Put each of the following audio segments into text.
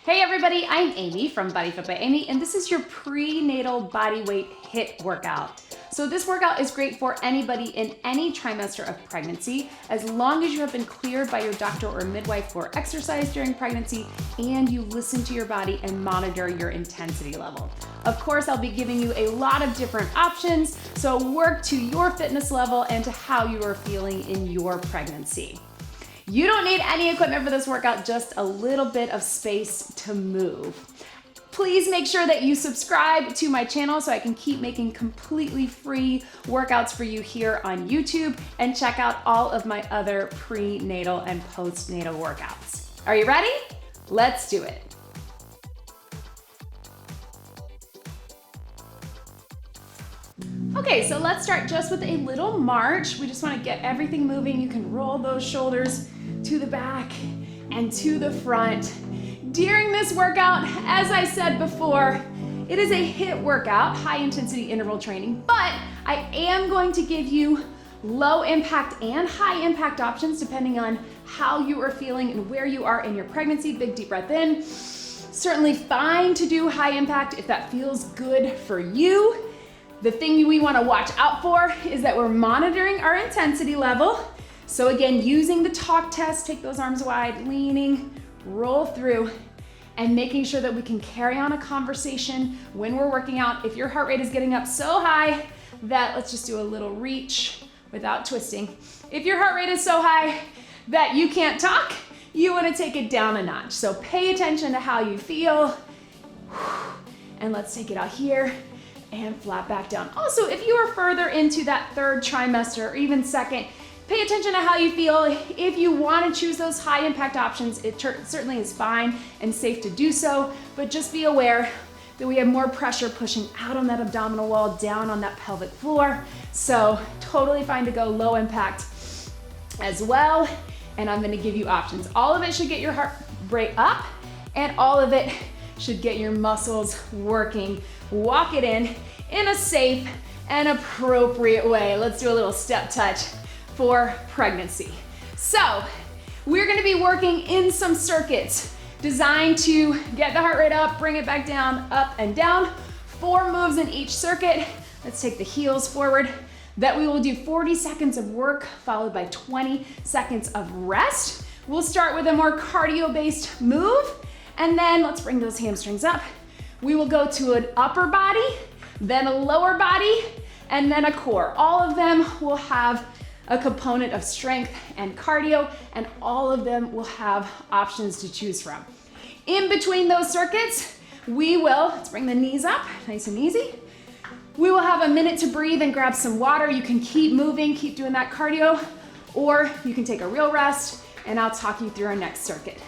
Hey everybody, I'm Amy from BodyFit by Amy, and this is your prenatal bodyweight HIIT workout. So this workout is great for anybody in any trimester of pregnancy, as long as you have been cleared by your doctor or midwife for exercise during pregnancy and you listen to your body and monitor your intensity level. Of course, I'll be giving you a lot of different options, so work to your fitness level and to how you are feeling in your pregnancy. You don't need any equipment for this workout, just a little bit of space to move. Please make sure that you subscribe to my channel so I can keep making completely free workouts for you here on YouTube, and check out all of my other prenatal and postnatal workouts. Are you ready? Let's do it. Okay, so let's start just with a little march. We just want to get everything moving. You can roll those shoulders to the back and to the front. During this workout, as I said before, it is a HIIT workout, high intensity interval training, but I am going to give you low impact and high impact options depending on how you are feeling and where you are in your pregnancy. Big deep breath in. Certainly fine to do high impact if that feels good for you. The thing we want to watch out for is that we're monitoring our intensity level. So again, using the talk test, take those arms wide, leaning, roll through, and making sure that we can carry on a conversation when we're working out. If your heart rate is getting up so high that, let's just do a little reach without twisting. If your heart rate is so high that you can't talk, you want to take it down a notch. So pay attention to how you feel. And let's take it out here and flat back down. Also, if you are further into that third trimester or even second, pay attention to how you feel. If you want to choose those high impact options, it certainly is fine and safe to do so, but just be aware that we have more pressure pushing out on that abdominal wall, down on that pelvic floor. So totally fine to go low impact as well. And I'm going to give you options. All of it should get your heart rate up, and all of it should get your muscles working. Walk it in a safe and appropriate way. Let's do a little step touch for pregnancy. So we're gonna be working in some circuits designed to get the heart rate up, bring it back down, up and down. 4 moves in each circuit. Let's take the heels forward. That we will do 40 seconds of work followed by 20 seconds of rest. We'll start with a more cardio-based move, and then let's bring those hamstrings up. We will go to an upper body, then a lower body, and then a core. All of them will have a component of strength and cardio, and all of them will have options to choose from. In between those circuits, we will, let's bring the knees up, nice and easy. We will have a minute to breathe and grab some water. You can keep moving, keep doing that cardio, or you can take a real rest, and I'll talk you through our next circuit.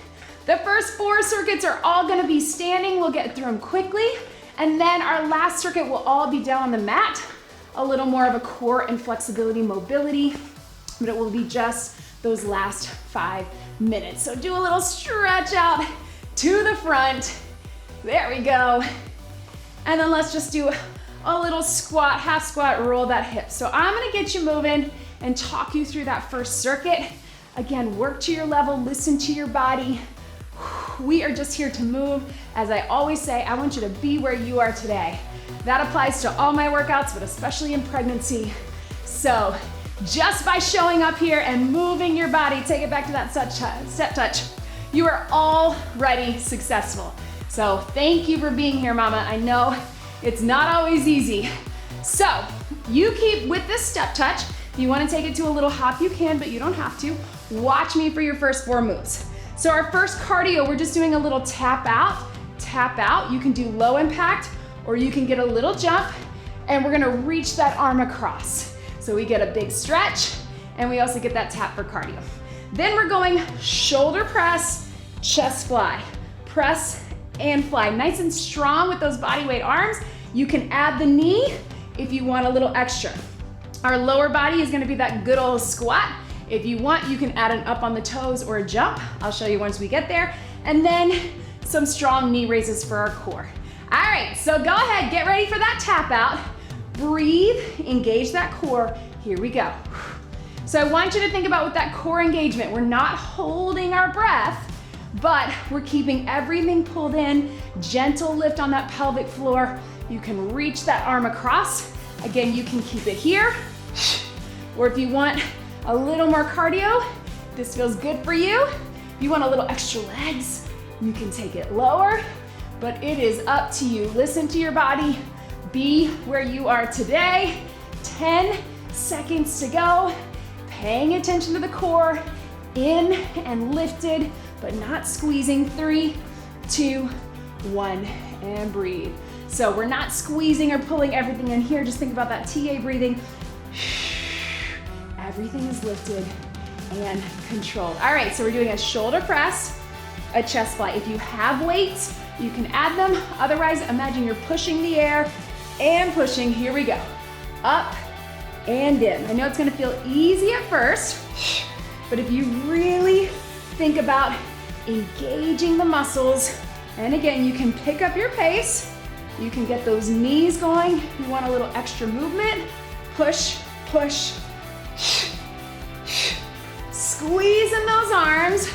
The first 4 circuits are all gonna be standing. We'll get through them quickly. And then our last circuit will all be down on the mat. A little more of a core and flexibility mobility, but it will be just those last 5 minutes. So do a little stretch out to the front. There we go. And then let's just do a little squat, half squat, roll that hip. So I'm gonna get you moving and talk you through that first circuit. Again, work to your level, listen to your body. We are just here to move. As I always say, I want you to be where you are today. That applies to all my workouts, but especially in pregnancy. So just by showing up here and moving your body, take it back to that step touch, you are already successful. So thank you for being here, mama. I know it's not always easy. So you keep with this step touch. If you want to take it to a little hop, you can, but you don't have to. Watch me for your first 4 moves. So our first cardio, we're just doing a little tap out, tap out. You can do low impact, or you can get a little jump, and we're gonna reach that arm across. So we get a big stretch, and we also get that tap for cardio. Then we're going shoulder press, chest fly, press and fly. Nice and strong with those body weight arms. You can add the knee if you want a little extra. Our lower body is gonna be that good old squat. If you want, you can add an up on the toes or a jump. I'll show you once we get there. And then some strong knee raises for our core. All right, so go ahead, get ready for that tap out. Breathe, engage that core. Here we go. So I want you to think about with that core engagement, we're not holding our breath, but we're keeping everything pulled in, gentle lift on that pelvic floor. You can reach that arm across. Again, you can keep it here, or if you want a little more cardio, this feels good for you. If you want a little extra legs, you can take it lower, but it is up to you. Listen to your body. Be where you are today. 10 seconds to go. Paying attention to the core, in and lifted, but not squeezing. 3, 2, 1, and breathe. So we're not squeezing or pulling everything in here. Just think about that TA breathing. Everything is lifted and controlled. All right, so we're doing a shoulder press, a chest fly. If you have weights, you can add them. Otherwise, imagine you're pushing the air and pushing. Here we go. Up and in. I know it's gonna feel easy at first, but if you really think about engaging the muscles, and again, you can pick up your pace, you can get those knees going. If you want a little extra movement, push, push, squeeze in those arms.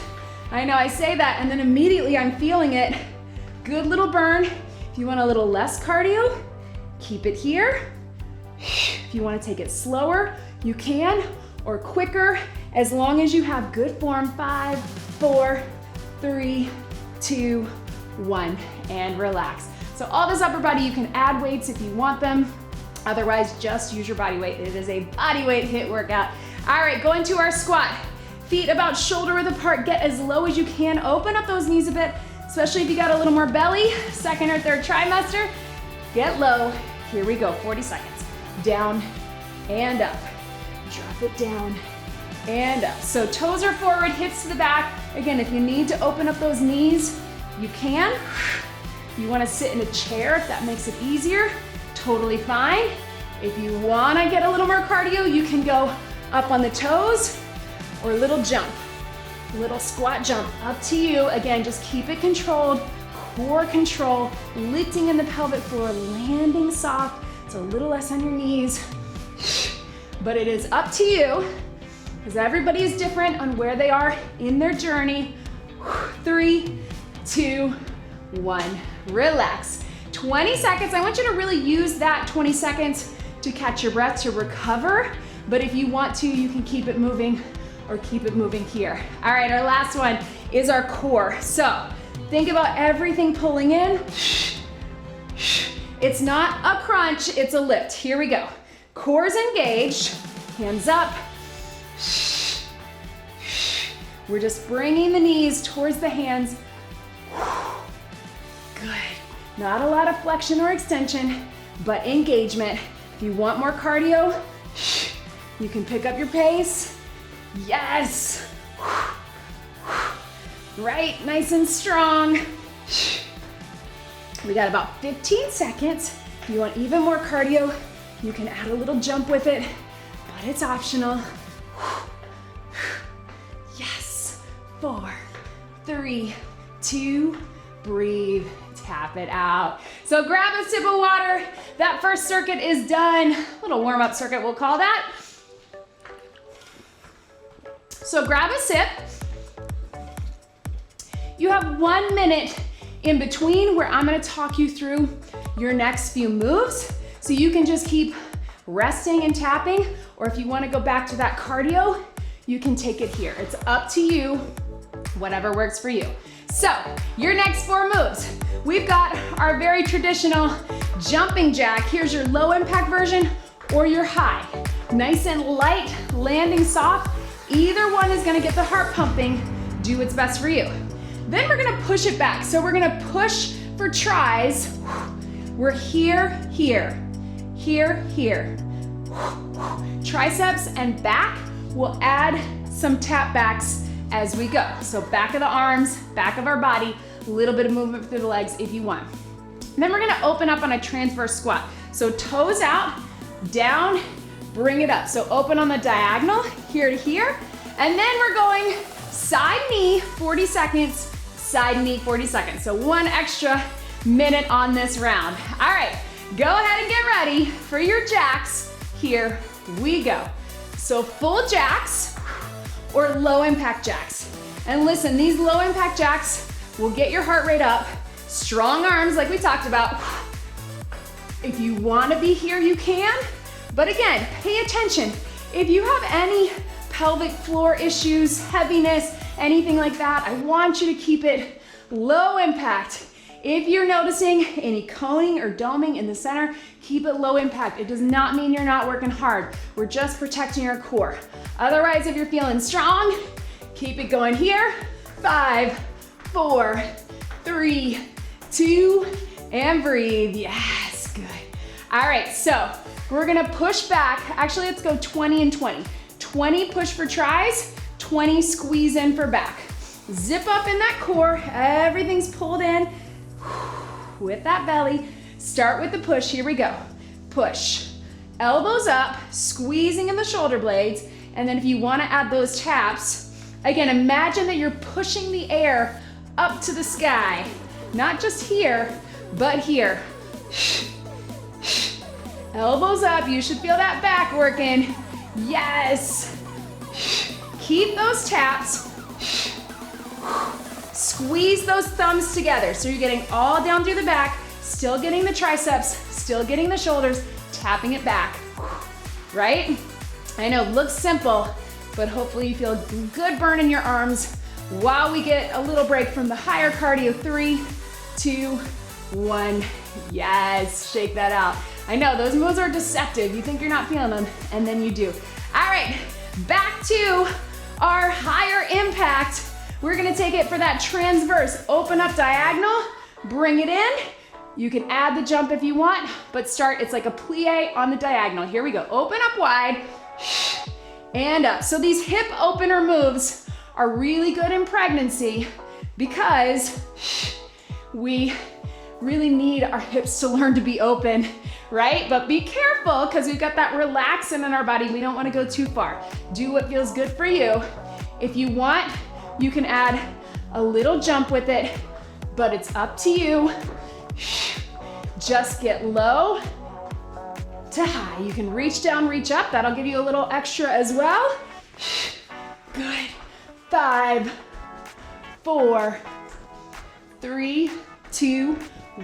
I know I say that and then immediately I'm feeling it. Good little burn. If you want a little less cardio, keep it here. If you want to take it slower, you can, or quicker, as long as you have good form. 5, 4, 3, 2, 1, and relax. So all this upper body, you can add weights if you want them. Otherwise, just use your body weight. It is a body weight HIIT workout. All right, go into our squat. Feet about shoulder width apart. Get as low as you can. Open up those knees a bit, especially if you got a little more belly. Second or third trimester. Get low. Here we go, 40 seconds. Down and up. Drop it down and up. So toes are forward, hips to the back. Again, if you need to open up those knees, you can. You want to sit in a chair if that makes it easier. Totally fine. If you want to get a little more cardio, you can go up on the toes or a little jump, little squat jump. Up to you. Again, just keep it controlled. Core control, lifting in the pelvic floor, landing soft. It's a little less on your knees, but it is up to you because everybody is different on where they are in their journey. 3, 2, 1, relax. 20 seconds, I want you to really use that 20 seconds to catch your breath, to recover, but if you want to, you can keep it moving or keep it moving here. All right, our last one is our core. So think about everything pulling in. It's not a crunch, it's a lift. Here we go. Core's engaged, hands up. We're just bringing the knees towards the hands. Good. Not a lot of flexion or extension, but engagement. If you want more cardio, you can pick up your pace. Yes. Right, nice and strong. We got about 15 seconds. If you want even more cardio, you can add a little jump with it, but it's optional. Yes. 4, 3, 2, breathe. Tap it out. So grab a sip of water. That first circuit is done. A little warm-up circuit, we'll call that. So grab a sip. You have 1 minute in between where I'm gonna talk you through your next few moves. So you can just keep resting and tapping, or if you wanna go back to that cardio, you can take it here. It's up to you, whatever works for you. So your next 4 moves. We've got our very traditional jumping jack. Here's your low impact version or your high. Nice and light, landing soft. Either one is gonna get the heart pumping. Do what's best for you. Then we're gonna push it back. So we're gonna push for tries. We're here, here, here, here. Triceps and back, we'll add some tap backs as we go. So back of the arms, back of our body, a little bit of movement through the legs if you want. And then we're gonna open up on a transverse squat. So toes out, down, bring it up. So open on the diagonal, here to here. And then we're going side knee, 40 seconds, side knee, 40 seconds. So 1 extra minute on this round. All right, go ahead and get ready for your jacks. Here we go. So full jacks or low impact jacks. And listen, these low impact jacks will get your heart rate up. Strong arms like we talked about. If you wanna be here, you can. But again, pay attention. If you have any pelvic floor issues, heaviness, anything like that, I want you to keep it low impact. If you're noticing any coning or doming in the center, keep it low impact. It does not mean you're not working hard. We're just protecting our core. Otherwise, if you're feeling strong, keep it going here. 5, 4, 3, 2, and breathe. Yes, good. All right, so we're gonna push back. Actually, let's go 20 and 20. 20 push for tris, 20 squeeze in for back. Zip up in that core, everything's pulled in with that belly. Start with the push, here we go. Push, elbows up, squeezing in the shoulder blades, and then if you wanna add those taps, again, imagine that you're pushing the air up to the sky. Not just here, but here. Elbows up, you should feel that back working. Yes. Keep those taps. Squeeze those thumbs together. So you're getting all down through the back, still getting the triceps, still getting the shoulders, tapping it back, right? I know, looks simple, but hopefully you feel good burn in your arms while we get a little break from the higher cardio. 3, 2, 1. Yes, shake that out. I know, those moves are deceptive. You think you're not feeling them, and then you do. All right, back to our higher impact. We're gonna take it for that transverse. Open up diagonal, bring it in. You can add the jump if you want, but start, it's like a plie on the diagonal. Here we go, open up wide, and up. So these hip opener moves are really good in pregnancy because we really need our hips to learn to be open, right? But be careful because we've got that relaxant in our body. We don't want to go too far. Do what feels good for you. If you want, you can add a little jump with it, but it's up to you. Just get low to high. You can reach down, reach up. That'll give you a little extra as well. Good. 5, 4, 3, 2,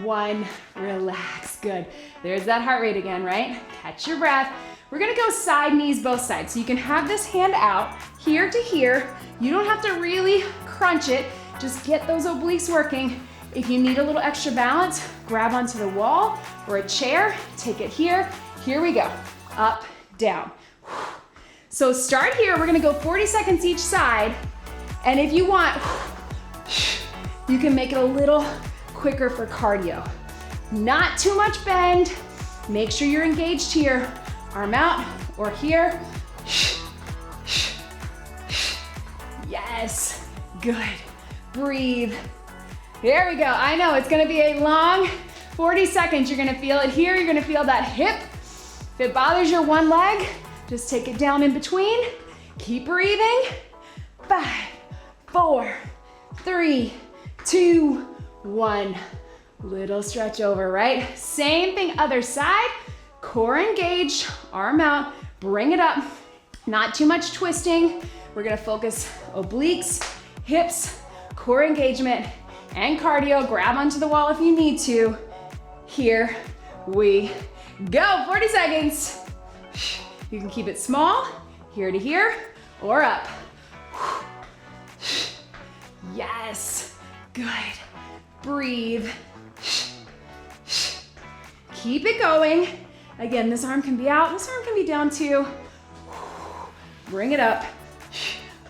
1. Relax. Good. There's that heart rate again, right? Catch your breath. We're gonna go side knees both sides. So you can have this hand out here to here. You don't have to really crunch it. Just get those obliques working. If you need a little extra balance, grab onto the wall or a chair, take it here. Here we go. Up, down. So start here. We're gonna go 40 seconds each side. And if you want, you can make it a little quicker for cardio. Not too much bend. Make sure you're engaged here. Arm out or here. Yes, good. Breathe. There we go. I know it's gonna be a long 40 seconds. You're gonna feel it here. You're gonna feel that hip. If it bothers your one leg, just take it down in between. Keep breathing. 5, 4, 3, 2, 1. Little stretch over, right? Same thing, other side. Core engaged, arm out, bring it up. Not too much twisting. We're gonna focus obliques, hips, core engagement, and cardio. Grab onto the wall if you need to. Here we go. 40 seconds. You can keep it small, here to here, or up. Yes, good. Breathe. Keep it going. Again, this arm can be out, this arm can be down too. Bring it up.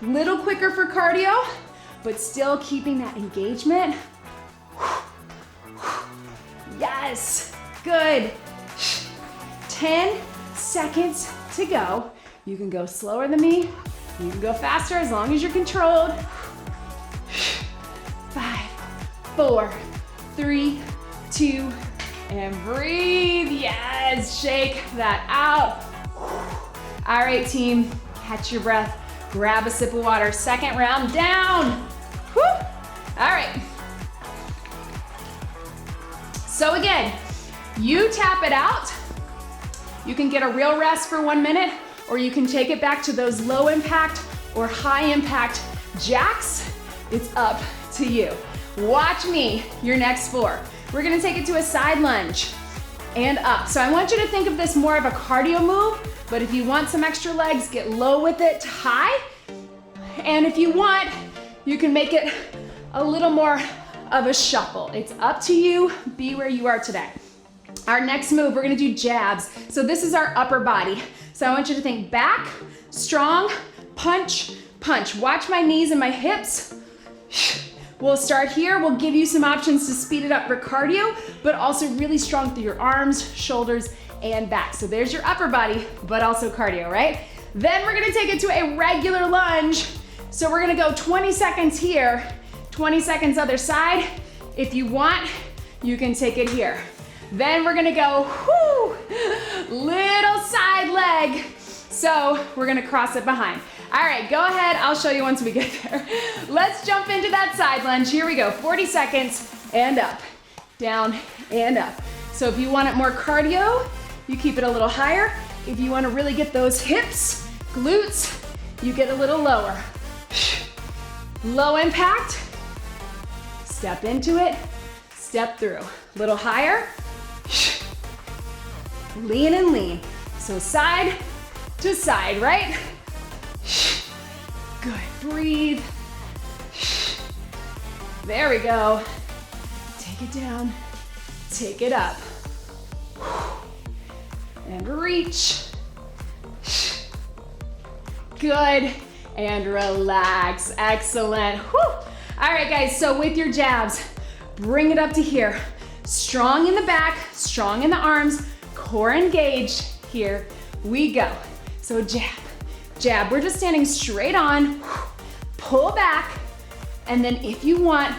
Little quicker for cardio, but still keeping that engagement. Yes, good. 10 seconds to go. You can go slower than me. You can go faster as long as you're controlled. 5, 4, 3, 2, and breathe. Yes, shake that out. All right, team, catch your breath. Grab a sip of water. Second round down. Woo. All right. So again, you tap it out. You can get a real rest for 1 minute, or you can take it back to those low impact or high impact jacks. It's up to you. Watch me, your next 4. We're gonna take it to a side lunge and up. So I want you to think of this more of a cardio move, but if you want some extra legs, get low with it to high. And if you want, you can make it a little more of a shuffle. It's up to you, be where you are today. Our next move, we're gonna do jabs. So this is our upper body. So I want you to think back, strong, punch, punch. Watch my knees and my hips. We'll start here. We'll give you some options to speed it up for cardio, but also really strong through your arms, shoulders, and back. So there's your upper body, but also cardio, right? Then we're gonna take it to a regular lunge. So we're gonna go 20 seconds here, 20 seconds other side. If you want, you can take it here. Then we're gonna go, little side leg. So we're gonna cross it behind. All right, go ahead, I'll show you once we get there. Let's jump into that side lunge. Here we go, 40 seconds, and up, down, and up. So if you want it more cardio, you keep it a little higher. If you wanna really get those hips, glutes, you get a little lower. Low impact, step into it, step through. Little higher, lean and lean. So side to side, right? Good, breathe. There we go. Take it down, take it up. And reach. Good, and relax, excellent. Whew. All right guys, so with your jabs, bring it up to here. Strong in the back, strong in the arms, core engaged. Here we go. So jab, jab. We're just standing straight on, pull back, and then if you want,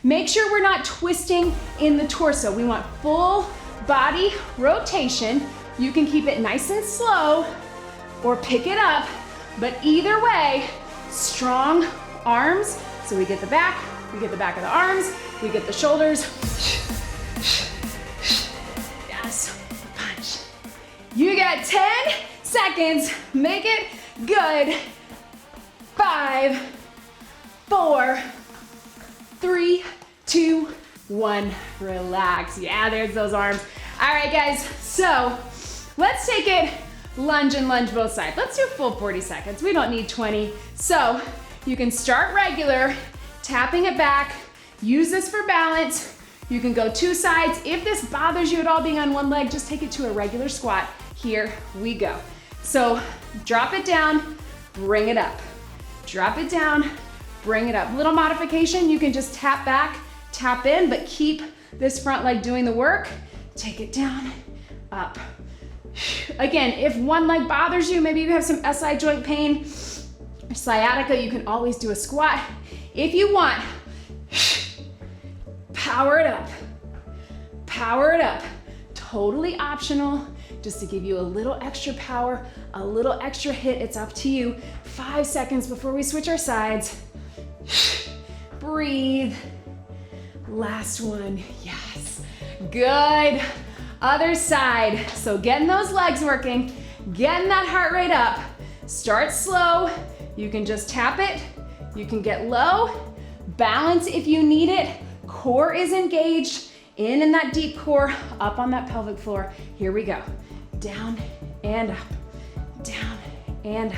make sure we're not twisting in the torso. We want full body rotation. You can keep it nice and slow or pick it up, but either way, strong arms. So we get the back of the arms, we get the shoulders. Yes, punch. You got 10 seconds, make it good. 5, 4, 3, 2, 1, relax. Yeah, there's those arms. All right, guys, so let's take it lunge and lunge both sides. Let's do full 40 seconds. We don't need 20. So you can start regular, tapping it back, use this for balance. You can go 2 sides. If this bothers you at all being on one leg, just take it to a regular squat. Here we go. So drop it down, bring it up. Drop it down, bring it up. Little modification, you can just tap back, tap in, but keep this front leg doing the work. Take it down, up. Again, if one leg bothers you, maybe you have some SI joint pain, or sciatica, you can always do a squat. If you want, power it up. Power it up. Totally optional, just to give you a little extra power, a little extra hit, it's up to you. 5 seconds before we switch our sides. Breathe. Last one, yes. Good. Other side. So getting those legs working, getting that heart rate up. Start slow. You can just tap it. You can get low. Balance if you need it. Core is engaged. In that deep core, up on that pelvic floor. Here we go. Down and up. Down and up.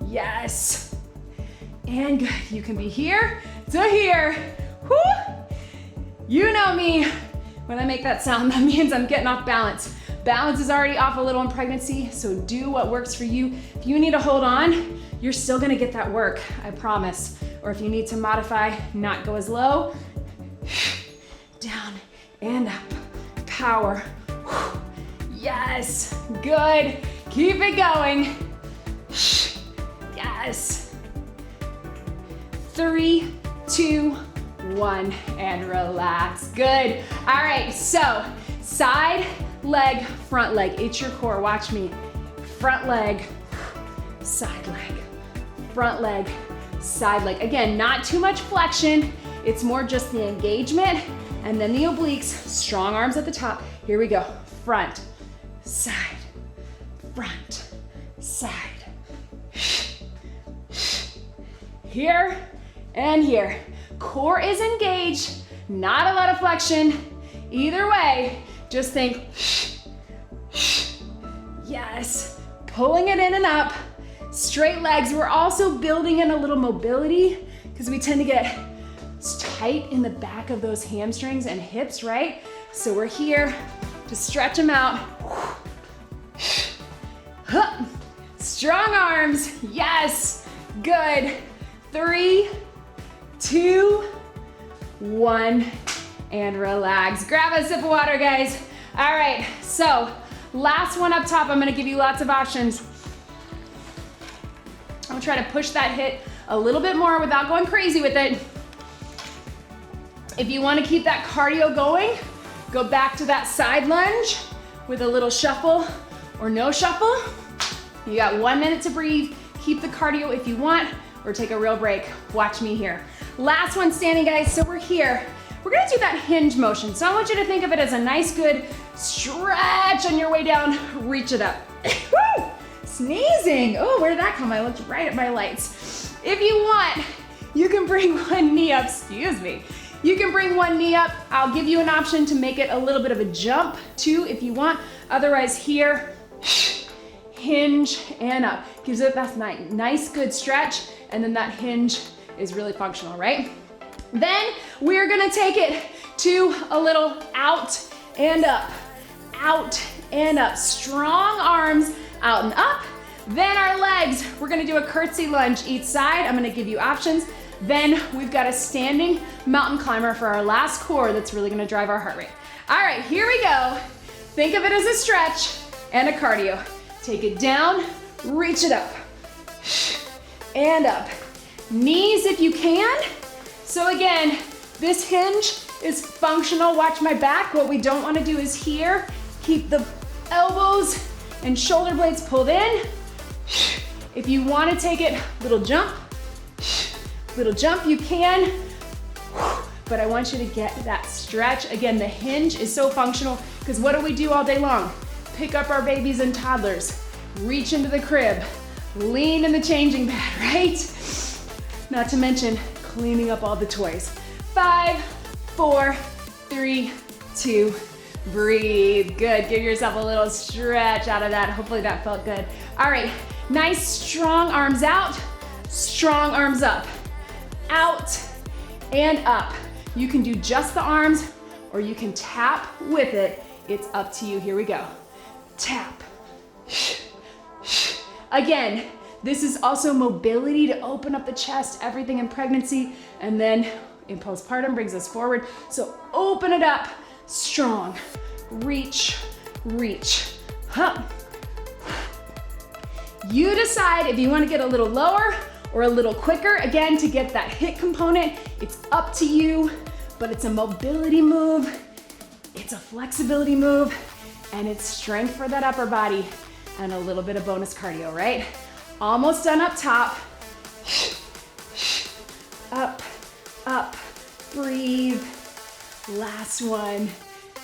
Yes. And good. You can be here to here. Woo. You know me. When I make that sound, that means I'm getting off balance. Balance is already off a little in pregnancy, so do what works for you. If you need to hold on, you're still gonna get that work, I promise. Or if you need to modify, not go as low, down and up, power. Yes, good. Keep it going. Yes. 3, 2, 1, and relax. Good. All right, so side leg, front leg. It's your core. Watch me. Front leg, side leg, front leg, side leg. Again, not too much flexion. It's more just the engagement and then the obliques. Strong arms at the top. Here we go. Front, side, front, side. here, and here. Core is engaged, not a lot of flexion. Either way, just think, yes, pulling it in and up. Straight legs. We're also building in a little mobility because we tend to get tight in the back of those hamstrings and hips, right? So we're here to stretch them out. Strong arms, yes, good. 3, 2, 1, and relax. Grab a sip of water, guys. All right, so last one up top. I'm gonna give you lots of options. I'm gonna try to push that HIIT a little bit more without going crazy with it. If you wanna keep that cardio going, go back to that side lunge with a little shuffle or no shuffle. You got 1 minute to breathe. Keep the cardio if you want, or take a real break. Watch me here. Last one standing, guys. So we're here. We're gonna do that hinge motion. So I want you to think of it as a nice, good stretch on your way down. Reach it up. Woo! Sneezing. Oh, where did that come? I looked right at my lights. If you want, you can bring one knee up. Excuse me. You can bring one knee up. I'll give you an option to make it a little bit of a jump too if you want. Otherwise here, hinge and up. Gives it that nice good stretch, and then that hinge is really functional, right? Then we're gonna take it to a little out and up, out and up. Strong arms out and up. Then our legs, we're gonna do a curtsy lunge each side. I'm gonna give you options. Then we've got a standing mountain climber for our last core that's really gonna drive our heart rate. All right, here we go. Think of it as a stretch and a cardio. Take it down, reach it up, and up. Knees if you can. So again, this hinge is functional. Watch my back. What we don't wanna do is here, keep the elbows and shoulder blades pulled in. If you wanna take it, little jump you can. But I want you to get that stretch. Again, the hinge is so functional because what do we do all day long? Pick up our babies and toddlers, reach into the crib, lean in the changing pad, right? Not to mention cleaning up all the toys. 5, 4, 3, 2, breathe. Good, give yourself a little stretch out of that. Hopefully that felt good. All right, nice strong arms out, strong arms up, out and up. You can do just the arms or you can tap with it. It's up to you. Here we go. Tap. Again, this is also mobility to open up the chest, everything in pregnancy, and then in postpartum brings us forward. So open it up, strong. Reach, reach, up. You decide if you want to get a little lower or a little quicker. Again, to get that HIIT component, it's up to you, but it's a mobility move, it's a flexibility move, and it's strength for that upper body and a little bit of bonus cardio, right? Almost done up top. Up, up, breathe. Last one,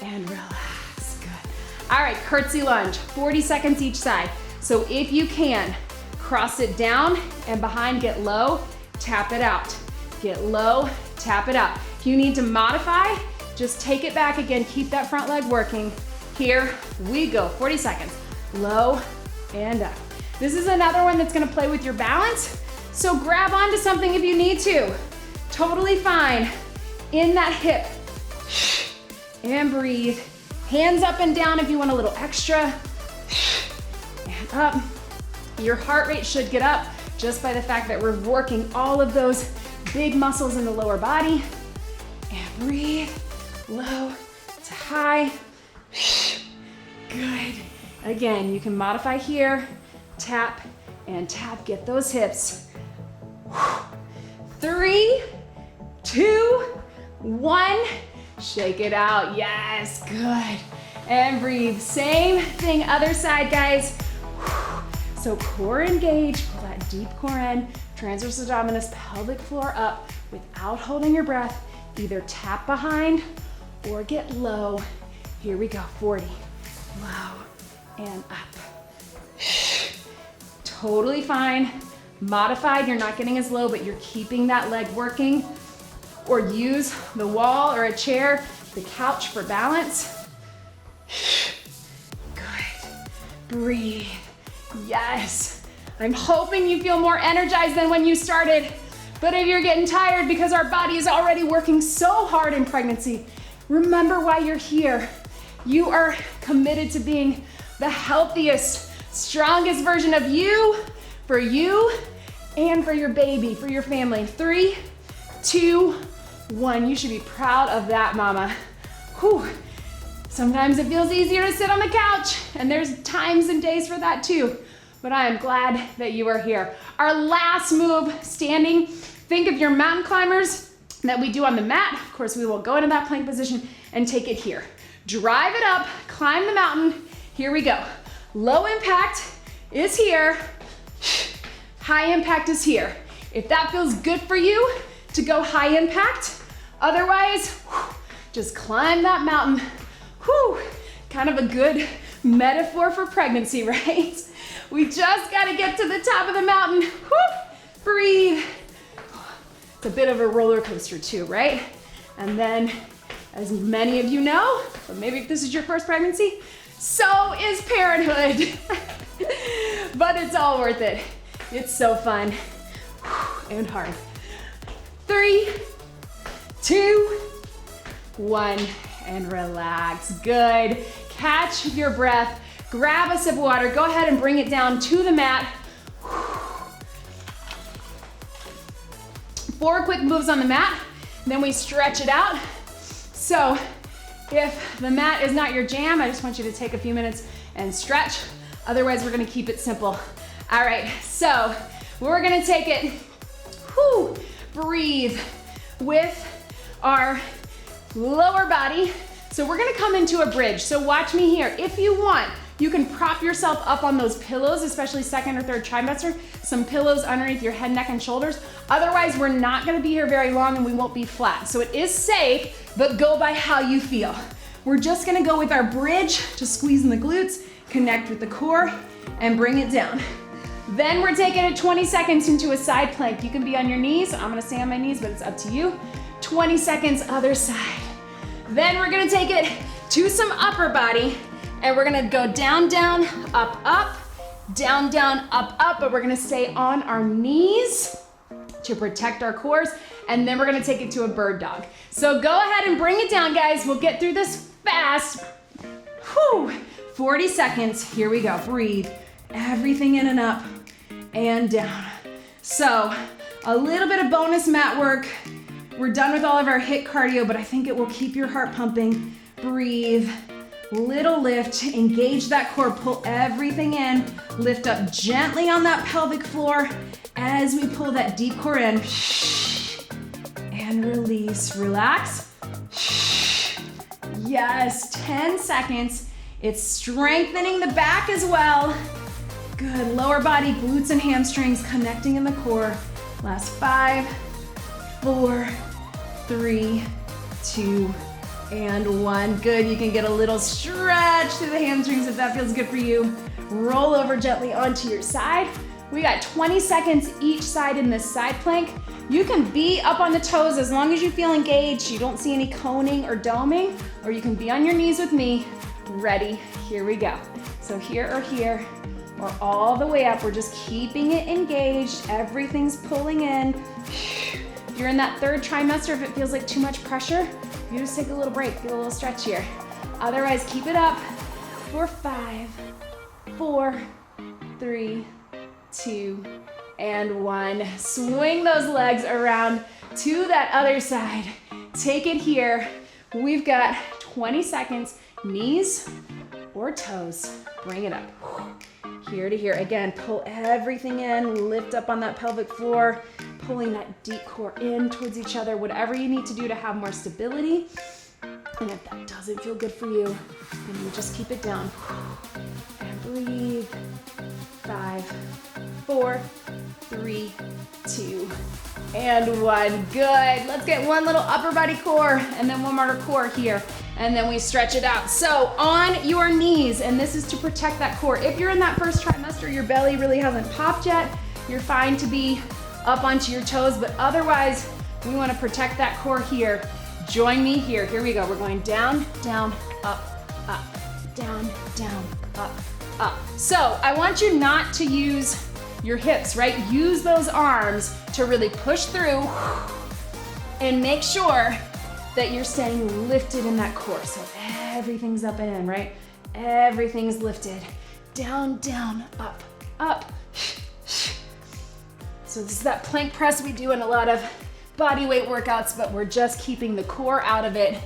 and relax, good. All right, curtsy lunge, 40 seconds each side. So if you can, cross it down and behind, get low, tap it out. Get low, tap it out. If you need to modify, just take it back again, keep that front leg working. Here we go, 40 seconds. Low and up. This is another one that's gonna play with your balance, so grab onto something if you need to. Totally fine. In that hip. And breathe. Hands up and down if you want a little extra. And up. Your heart rate should get up just by the fact that we're working all of those big muscles in the lower body. And breathe. Low to high. Good. Again, you can modify here. Tap and tap. Get those hips. 3, 2, 1. Shake it out. Yes, good. And breathe. Same thing, other side, guys. So core engaged, pull that deep core in, transverse abdominis, pelvic floor up without holding your breath. Either tap behind or get low. Here we go, 40. Low and up. Totally fine. modified. You're not getting as low, but you're keeping that leg working. Or use the wall or a chair, the couch for balance. Good. Breathe. Yes. I'm hoping you feel more energized than when you started. But if you're getting tired because our body is already working so hard in pregnancy, remember why you're here. You are committed to being the healthiest, strongest version of you and for your baby, for your family. 3, 2, 1. You should be proud of that, mama. Whew. Sometimes it feels easier to sit on the couch, and there's times and days for that too. But I am glad that you are here. Our last move, standing. Think of your mountain climbers that we do on the mat. Of course, we will go into that plank position and take it here. Drive it up, climb the mountain. Here we go. Low impact is here. High impact is here. If that feels good for you to go high impact, otherwise, just climb that mountain. Whew, kind of a good metaphor for pregnancy, right? We just gotta get to the top of the mountain. Whew, breathe. It's a bit of a roller coaster too, right? And then, as many of you know, but maybe if this is your first pregnancy, so is parenthood. But it's all worth it. It's so fun and hard. 3, 2, 1, and relax. Good. Catch your breath. Grab a sip of water. Go ahead and bring it down to the mat. 4 quick moves on the mat. Then we stretch it out. So if the mat is not your jam, I just want you to take a few minutes and stretch. Otherwise, we're gonna keep it simple. All right, so we're gonna take it, breathe with our lower body. So we're gonna come into a bridge. So watch me here. If you want, you can prop yourself up on those pillows, especially second or third trimester, some pillows underneath your head, neck, and shoulders. Otherwise, we're not gonna be here very long and we won't be flat. So it is safe, but go by how you feel. We're just gonna go with our bridge to squeeze in the glutes, connect with the core, and bring it down. Then we're taking it 20 seconds into a side plank. You can be on your knees. I'm gonna stay on my knees, but it's up to you. 20 seconds, other side. Then we're gonna take it to some upper body, and we're gonna go down, down, up, up, down, down, up, up, but we're gonna stay on our knees to protect our cores, and then we're gonna take it to a bird dog. So go ahead and bring it down, guys. We'll get through this fast. 40 seconds, here we go, breathe. Everything in and up and down. So a little bit of bonus mat work. We're done with all of our HIIT cardio, but I think it will keep your heart pumping. Breathe, little lift, engage that core, pull everything in, lift up gently on that pelvic floor as we pull that deep core in, and release, relax. Yes, 10 seconds. It's strengthening the back as well. Good, lower body, glutes and hamstrings connecting in the core. Last 5, 4, 3, 2, and 1. Good, you can get a little stretch through the hamstrings if that feels good for you. Roll over gently onto your side. We got 20 seconds each side in this side plank. You can be up on the toes as long as you feel engaged, you don't see any coning or doming, or you can be on your knees with me. Ready, here we go. So here or here, or all the way up. We're just keeping it engaged. Everything's pulling in. If you're in that third trimester, if it feels like too much pressure, you just take a little break, get a little stretch here. Otherwise, keep it up for 5, 4, 3, 2, and 1. Swing those legs around to that other side. Take it here. We've got 20 seconds, knees or toes. Bring it up. Here to here. Again, pull everything in, lift up on that pelvic floor, pulling that deep core in towards each other, whatever you need to do to have more stability. And if that doesn't feel good for you, then you just keep it down. And breathe. 5, 4, 3, 2, and 1. Good. Let's get one little upper body core and then one more core here. And then we stretch it out. So on your knees, and this is to protect that core. If you're in that first trimester, your belly really hasn't popped yet, you're fine to be up onto your toes, but otherwise, we wanna protect that core here. Join me here. Here we go. We're going down, down, up, up, down, down, up, up. So I want you not to use your hips, right? Use those arms to really push through and make sure that you're staying lifted in that core. So everything's up and in, right? Everything's lifted. Down, down, up, up. So this is that plank press we do in a lot of body weight workouts, but we're just keeping the core out of it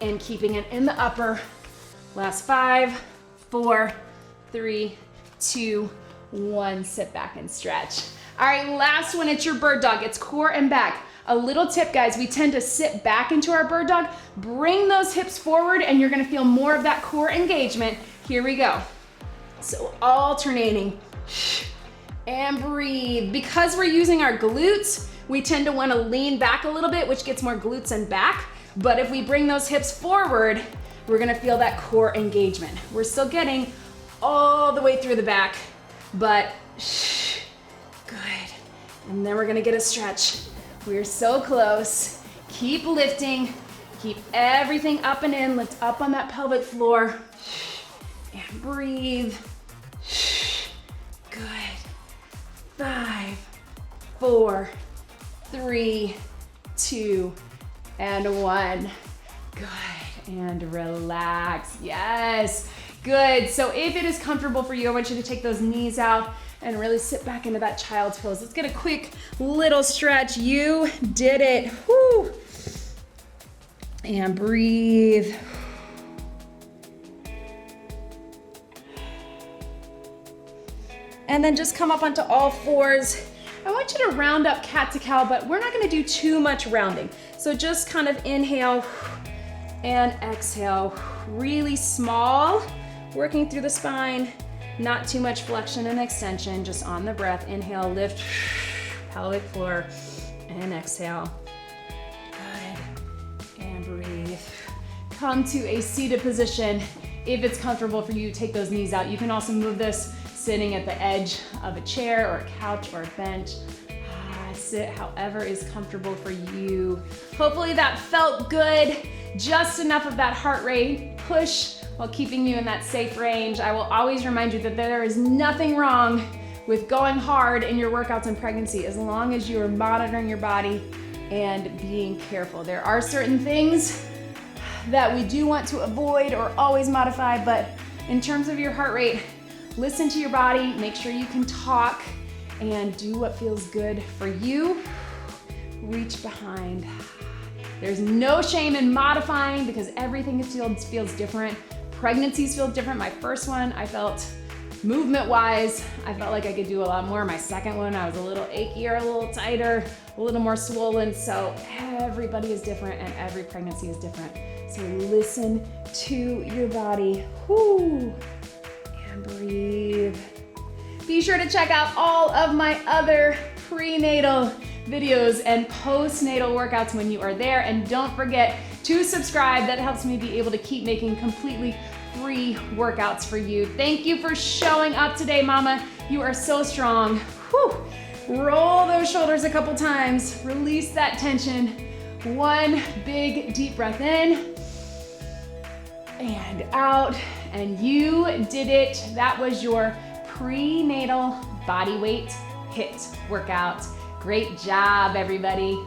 and keeping it in the upper. Last 5, 4, 3, 2, 1. Sit back and stretch. All right, last one, it's your bird dog. It's core and back. A little tip, guys, we tend to sit back into our bird dog. Bring those hips forward and you're gonna feel more of that core engagement. Here we go. So alternating and breathe. Because we're using our glutes, we tend to want to lean back a little bit, which gets more glutes and back. But if we bring those hips forward, we're gonna feel that core engagement. We're still getting all the way through the back, but good. And then we're gonna get a stretch. We're so close. Keep lifting, keep everything up and in. Lift up on that pelvic floor and breathe. Good. 5, 4, 3, 2, and 1. Good, and relax. Yes, good. So if it is comfortable for you, I want you to take those knees out and really sit back into that child's pose. Let's get a quick little stretch. You did it. Woo. And breathe. And then just come up onto all fours. I want you to round up cat to cow, but we're not gonna do too much rounding. So just kind of inhale and exhale. Really small, working through the spine. Not too much flexion and extension, just on the breath. Inhale, lift, pelvic floor, and exhale. Good, and breathe. Come to a seated position. If it's comfortable for you, take those knees out. You can also move this sitting at the edge of a chair or a couch or a bench. Sit however is comfortable for you. Hopefully that felt good. Just enough of that heart rate push while keeping you in that safe range. I will always remind you that there is nothing wrong with going hard in your workouts in pregnancy as long as you are monitoring your body and being careful. There are certain things that we do want to avoid or always modify, but in terms of your heart rate, listen to your body, make sure you can talk, and do what feels good for you. Reach behind. There's no shame in modifying because everything feels different. Pregnancies feel different. My first one, I felt movement-wise, I felt like I could do a lot more. My second one, I was a little achier, a little tighter, a little more swollen. So everybody is different and every pregnancy is different. So listen to your body. Whoo. And breathe. Be sure to check out all of my other prenatal videos and postnatal workouts when you are there. And don't forget to subscribe. That helps me be able to keep making completely free workouts for you. Thank you for showing up today, mama. You are so strong. Whew. Roll those shoulders a couple times. Release that tension. One big deep breath in and out. And you did it. That was your prenatal bodyweight HIIT workout. Great job, everybody.